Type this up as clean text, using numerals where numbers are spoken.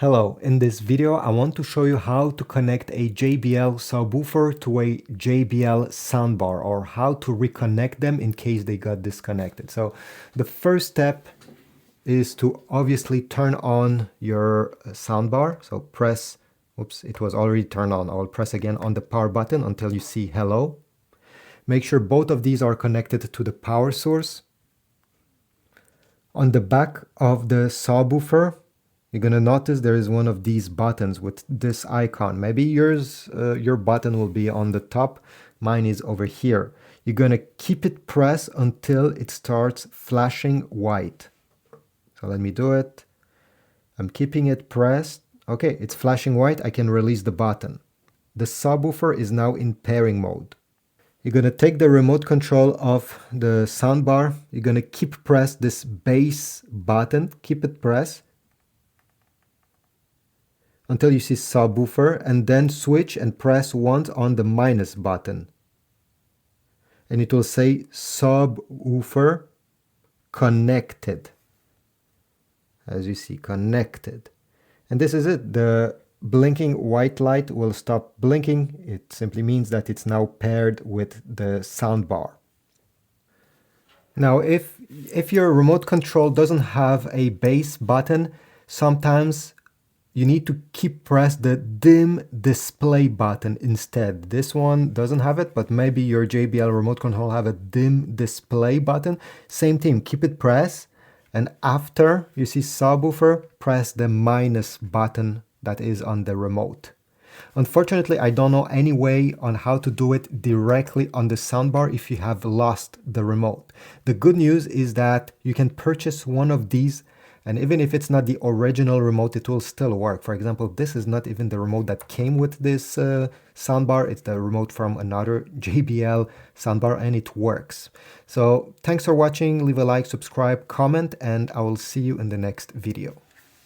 Hello, in this video I want to show you how to connect a JBL subwoofer to a JBL soundbar, or how to reconnect them in case they got disconnected. So the first step is to obviously turn on your soundbar. So press, oops, it was already turned on. I will press again on the power button until you see hello. Make sure both of these are connected to the power source. On the back of the subwoofer, you're going to notice there is one of these buttons with this icon. Maybe your button will be on the top. Mine is over here. You're going to keep it pressed until it starts flashing white. So let me do it. I'm keeping it pressed. Okay, it's flashing white. I can release the button. The subwoofer is now in pairing mode. You're going to take the remote control of the soundbar. You're going to keep press this bass button. Keep it pressed until you see subwoofer, and then switch and press once on the minus button. And it will say subwoofer connected. As you see, connected. And this is it. The blinking white light will stop blinking. It simply means that it's now paired with the soundbar. Now, if your remote control doesn't have a bass button, sometimes you need to keep press the dim display button instead. This one doesn't have it, but maybe your JBL remote control have a dim display button. Same thing, keep it pressed, and after you see subwoofer, press the minus button that is on the remote. Unfortunately, I don't know any way on how to do it directly on the soundbar if you have lost the remote. The good news is that you can purchase one of these, and even if it's not the original remote, it will still work. For example, this is not even the remote that came with this soundbar. It's the remote from another JBL soundbar, and it works. So thanks for watching. Leave a like, subscribe, comment, and I will see you in the next video.